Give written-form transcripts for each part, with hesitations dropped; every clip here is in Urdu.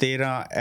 13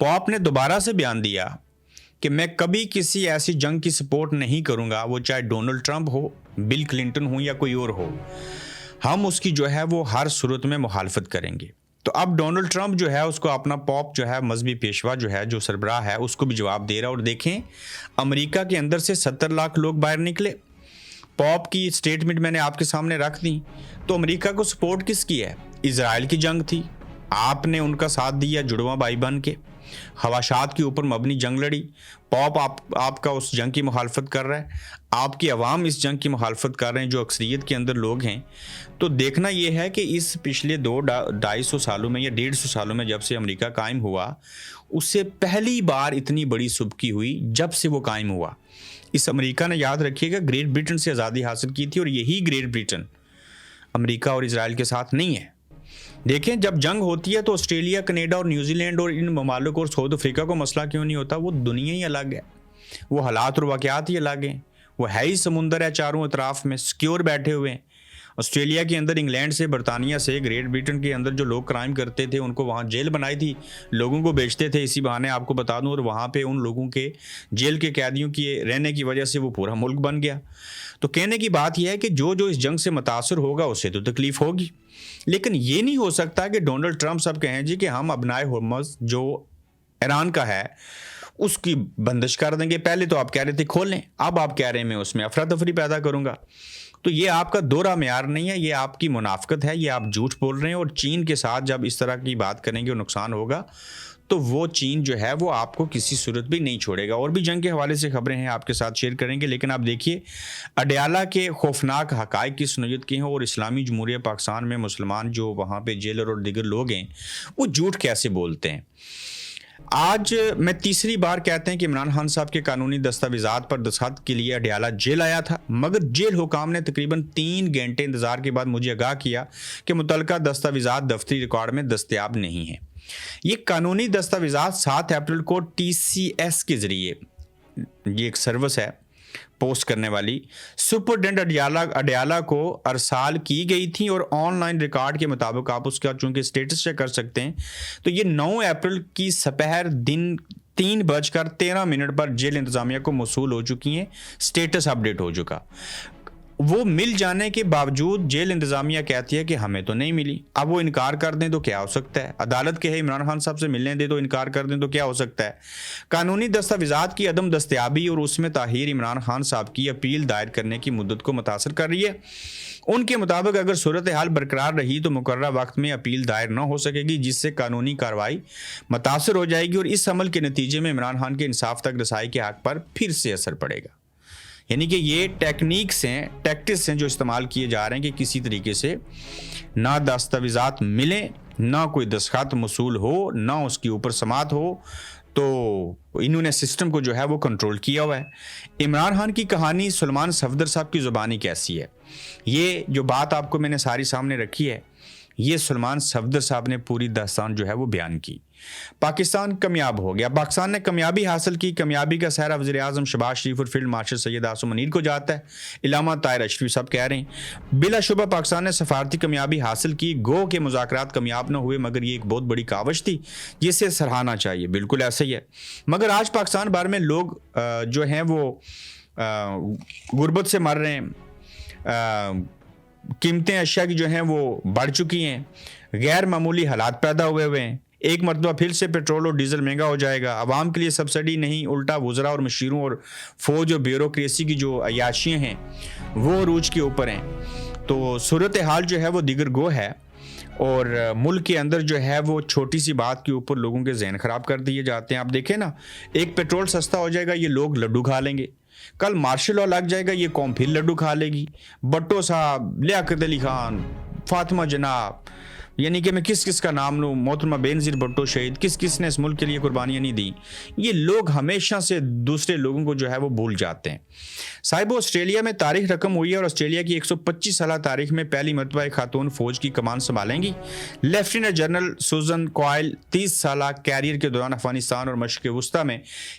پوپ نے دوبارہ سے بیان دیا کہ میں کبھی کسی ایسی جنگ کی سپورٹ نہیں کروں گا، وہ چاہے ڈونلڈ ٹرمپ ہو، بل کلنٹن ہو یا کوئی اور ہو، ہم اس کی جو ہے وہ ہر صورت میں مخالفت کریں گے۔ تو اب ڈونلڈ ٹرمپ جو ہے اس کو اپنا پوپ جو ہے مذہبی پیشوا جو ہے، جو سربراہ ہے، اس کو بھی جواب دے رہا ہے۔ اور دیکھیں امریکہ کے اندر سے 70 لاکھ لوگ باہر نکلے، پوپ کی سٹیٹمنٹ میں نے آپ کے سامنے رکھ دی۔ تو امریکہ کو سپورٹ کس کی ہے؟ اسرائیل کی جنگ تھی، آپ نے ان کا ساتھ دیا جڑواں بھائی بن کے، خواہشات کے اوپر مبنی جنگ لڑی، پوپ آپ کا اس جنگ کی مخالفت کر رہا ہے، آپ کی عوام اس جنگ کی مخالفت کر رہے ہیں جو اکثریت کے اندر لوگ ہیں۔ تو دیکھنا یہ ہے کہ اس پچھلے 200-250 سالوں میں یا 150 سالوں میں جب سے امریکہ قائم ہوا، اس سے پہلی بار اتنی بڑی سبکی ہوئی جب سے وہ قائم ہوا۔ اس امریکہ نے، یاد رکھیے گا، گریٹ برٹن سے آزادی حاصل کی تھی، اور یہی گریٹ برٹن امریکہ اور اسرائیل کے ساتھ نہیں ہے۔ دیکھیں جب جنگ ہوتی ہے تو آسٹریلیا، کینیڈا اور نیوزی لینڈ اور ان ممالک اور ساؤتھ افریقہ کو مسئلہ کیوں نہیں ہوتا؟ وہ دنیا ہی الگ ہے، وہ حالات اور واقعات ہی الگ ہیں، وہ ہے ہی سمندر ہے چاروں اطراف میں، سکیور بیٹھے ہوئے ہیں۔ آسٹریلیا کے اندر انگلینڈ سے، برطانیہ سے، گریٹ برٹن کے اندر جو لوگ کرائم کرتے تھے ان کو وہاں جیل بنائی تھی، لوگوں کو بیچتے تھے۔ اسی بہانے آپ کو بتا دوں، اور وہاں پہ ان لوگوں کے جیل کے قیدیوں کی رہنے کی وجہ سے وہ پورا ملک بن گیا۔ تو کہنے کی بات یہ ہے کہ جو اس جنگ سے متاثر ہوگا اسے تو تکلیف ہوگی، لیکن یہ نہیں ہو سکتا کہ ڈونلڈ ٹرمپ صاحب کہیں جی کہ ہم ابنائے ہرمز جو ایران کا ہے اس کی بندش کر دیں گے۔ پہلے تو آپ کہہ رہے تھے کھولیں، اب آپ کہہ رہے ہیں میں اس میں افراتفری پیدا کروں گا۔ تو یہ آپ کا دوہرا معیار نہیں ہے، یہ آپ کی منافقت ہے، یہ آپ جھوٹ بول رہے ہیں۔ اور چین کے ساتھ جب اس طرح کی بات کریں گے اور نقصان ہوگا تو وہ چین جو ہے وہ آپ کو کسی صورت بھی نہیں چھوڑے گا۔ اور بھی جنگ کے حوالے سے خبریں ہیں آپ کے ساتھ شیئر کریں گے، لیکن آپ دیکھیے اڈیالہ کے خوفناک حقائق کی سنویت کی ہیں، اور اسلامی جمہوریہ پاکستان میں مسلمان جو وہاں پہ جیلر اور دیگر لوگ ہیں وہ جھوٹ کیسے بولتے ہیں۔ آج میں تیسری بار کہتے ہیں کہ عمران خان صاحب کے قانونی دستاویزات پر دستخط کے لیے اڈیالہ جیل آیا تھا، مگر جیل حکام نے تقریباً 3 گھنٹے انتظار کے بعد مجھے آگاہ کیا کہ متعلقہ دستاویزات دفتری ریکارڈ میں دستیاب نہیں ہیں۔ یہ قانونی دستاویزات 7 اپریل کو TCS کے ذریعے، یہ ایک سروس ہے پوسٹ کرنے والی، سپرڈنٹ اڈیالہ کو ارسال کی گئی تھی، اور آن لائن ریکارڈ کے مطابق آپ اس کا چونکہ سٹیٹس چیک کر سکتے ہیں، تو یہ 9 اپریل کی سپہر دن 3:13 پر جیل انتظامیہ کو موصول ہو چکی ہیں، سٹیٹس اپڈیٹ ہو چکا۔ وہ مل جانے کے باوجود جیل انتظامیہ کہتی ہے کہ ہمیں تو نہیں ملی۔ اب وہ انکار کر دیں تو کیا ہو سکتا ہے؟ عدالت کہے عمران خان صاحب سے ملنے دے تو انکار کر دیں تو کیا ہو سکتا ہے؟ قانونی دستاویزات کی عدم دستیابی اور اس میں تاخیر عمران خان صاحب کی اپیل دائر کرنے کی مدت کو متاثر کر رہی ہے۔ ان کے مطابق اگر صورتحال برقرار رہی تو مقررہ وقت میں اپیل دائر نہ ہو سکے گی، جس سے قانونی کارروائی متاثر ہو جائے گی، اور اس عمل کے نتیجے میں عمران خان کے انصاف تک رسائی کے حق پر پھر سے اثر پڑے گا۔ یعنی کہ یہ ٹیکنیکس ہیں، ٹیکٹکس ہیں جو استعمال کیے جا رہے ہیں کہ کسی طریقے سے نہ دستاویزات ملیں، نہ کوئی دستخط موصول ہو، نہ اس کے اوپر سماعت ہو۔ تو انہوں نے سسٹم کو جو ہے وہ کنٹرول کیا ہوا ہے۔ عمران خان کی کہانی سلمان صفدر صاحب کی زبانی کیسی ہے؟ یہ جو بات آپ کو میں نے ساری سامنے رکھی ہے، یہ سلمان صفدر صاحب نے پوری داستان جو ہے وہ بیان کی۔ پاکستان کامیاب ہو گیا، پاکستان نے کامیابی حاصل کی۔ کامیابی کا سہرا وزیر اعظم شہباز شریف اور فیلڈ مارشل سید عاصم منیر کو جاتا ہے، علامہ طاہر اشرفی صاحب کہہ رہے ہیں۔ بلا شبہ پاکستان نے سفارتی کامیابی حاصل کی، گو کہ مذاکرات کامیاب نہ ہوئے، مگر یہ ایک بہت بڑی کاوش تھی جسے سراہنا چاہیے۔ بالکل ایسا ہی ہے، مگر آج پاکستان بھر میں لوگ جو ہیں وہ غربت سے مر رہے ہیں، قیمتیں اشیاء کی جو ہیں وہ بڑھ چکی ہیں، غیر معمولی حالات پیدا ہوئے ہیں۔ ایک مرتبہ پھر سے پیٹرول اور ڈیزل مہنگا ہو جائے گا، عوام کے لیے سبسڈی نہیں، الٹا وزراء اور مشیروں اور فوج اور بیوروکریسی کی جو عیاشیاں ہیں وہ عروج کے اوپر ہیں۔ تو صورتحال جو ہے وہ دیگر گو ہے، اور ملک کے اندر جو ہے وہ چھوٹی سی بات کے اوپر لوگوں کے ذہن خراب کر دیے جاتے ہیں۔ آپ دیکھیں نا، ایک پیٹرول سستا ہو جائے گا، یہ لوگ لڈو کھا لیں گے، کل مارشل لا لگ جائے گا، یہ قوم پھر لڈو کھا لے گی۔ بھٹو صاحب، لیاقت علی خان، فاطمہ جناب، یعنی کہ میں کس کا نام لوں، محترمہ بینظیر بھٹو شہید، کس نے اس ملک کے لیے قربانیاں نہیں دی۔ یہ لوگ ہمیشہ سے دوسرے لوگوں کو جو ہے وہ بھول جاتے ہیں۔ صاحب آسٹریلیا میں تاریخ رقم ہوئی ہے، اور آسٹریلیا کی 125 سالہ تاریخ میں پہلی مرتبہ ایک خاتون فوج کی کمان سنبھالیں گی۔ لیفٹیننٹ جنرل سوزن کوائل 30 سالہ کیریئر کے دوران افغانستان اور مشرق وسطیٰ میں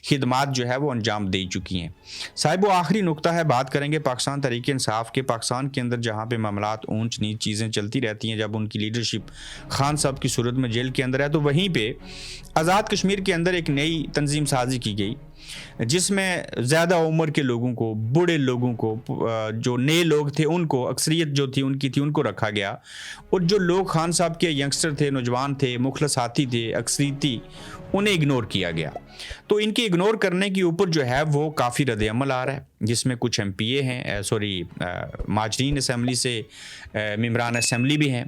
خدمات جو ہے وہ انجام دے چکی ہیں۔ صاحب وہ آخری نقطہ ہے، بات کریں گے پاکستان تحریک انصاف کے۔ پاکستان کے اندر جہاں پہ معاملات اونچ نیچ چیزیں چلتی رہتی ہیں، جب ان کی لیڈرشپ خان صاحب کی صورت میں جیل کے اندر ہے، تو وہیں پہ آزاد کشمیر کے اندر ایک نئی تنظیم سازی کی گئی جس میں زیادہ عمر کے لوگوں کو، بوڑھے لوگوں کو، جو نئے لوگ تھے ان کو، اکثریت جو تھی ان کی تھی، ان کو رکھا گیا، اور جو لوگ خان صاحب کے ینگسٹر تھے، نوجوان تھے، مخلص ساتھی تھے، اکثریتی، انہیں اگنور کیا گیا۔ تو ان کے اگنور کرنے کے اوپر جو ہے وہ کافی رد عمل آ رہا ہے، جس میں کچھ ایم پی اے ہیں، ماجرین اسمبلی سے، ممبران اسمبلی بھی ہیں،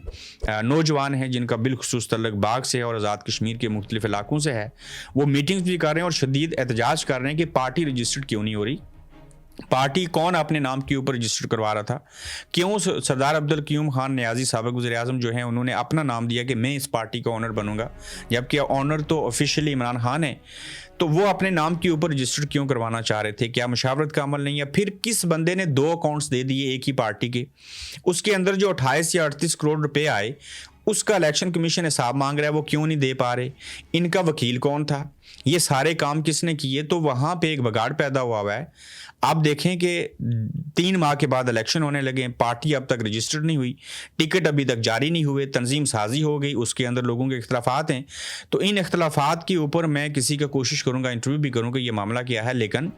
نوجوان ہیں جن کا بالخصوص تعلق باغ سے اور آزاد کشمیر کے مختلف علاقوں سے ہے، وہ میٹنگز بھی کر رہے ہیں اور شدید احتجاج کر رہے ہیں کہ پارٹی رجسٹرڈ کیوں نہیں ہو رہی، پارٹی کون اپنے نام کے اوپر رجسٹر کروا رہا تھا، کیوں سردار عبدالقیوم خان نیازی سابق وزیر اعظم جو ہیں انہوں نے اپنا نام دیا کہ میں اس پارٹی کا اونر بنوں گا، جبکہ اونر تو آفیشیلی عمران خان ہے، تو وہ اپنے نام کے اوپر رجسٹر کیوں کروانا چاہ رہے تھے؟ کیا مشاورت کا عمل نہیں ہے؟ پھر کس بندے نے 2 اکاؤنٹس دے دیے ایک ہی پارٹی کے، اس کے اندر جو 28 یا 38 کروڑ روپے آئے اس کا الیکشن کمیشن حساب مانگ رہا ہے، وہ کیوں نہیں دے پا رہے؟ ان کا وکیل کون تھا؟ یہ سارے کام کس نے کیے؟ تو وہاں پہ ایک بگاڑ پیدا ہوا ہے۔ آپ دیکھیں کہ 3 ماہ کے بعد الیکشن ہونے لگے، پارٹی اب تک رجسٹرڈ نہیں ہوئی، ٹکٹ ابھی تک جاری نہیں ہوئے، تنظیم سازی ہو گئی، اس کے اندر لوگوں کے اختلافات ہیں۔ تو ان اختلافات کے اوپر میں کسی کا کوشش کروں گا، انٹرویو بھی کروں گا یہ معاملہ کیا ہے، لیکن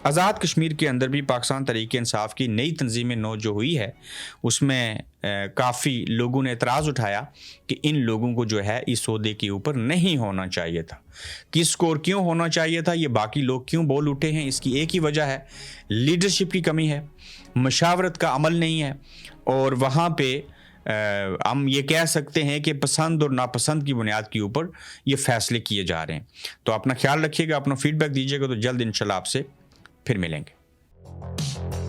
آزاد کشمیر کے اندر بھی پاکستان تحریک انصاف کی نئی تنظیم نو جو ہوئی ہے اس میں کافی لوگوں نے اعتراض اٹھایا کہ ان لوگوں کو جو ہے اس عہدے کے اوپر نہیں ہونا چاہیے تھا۔ کس کو اور کیوں ہونا چاہیے تھا، یہ باقی لوگ کیوں بول اٹھے ہیں، اس کی ایک ہی وجہ ہے، لیڈرشپ کی کمی ہے، مشاورت کا عمل نہیں ہے، اور وہاں پہ ہم یہ کہہ سکتے ہیں کہ پسند اور ناپسند کی بنیاد کے اوپر یہ فیصلے کیے جا رہے ہیں۔ تو اپنا خیال رکھیے گا، اپنا فیڈ بیک دیجیے گا، تو جلد انشاءاللہ آپ سے پھر ملیں گے۔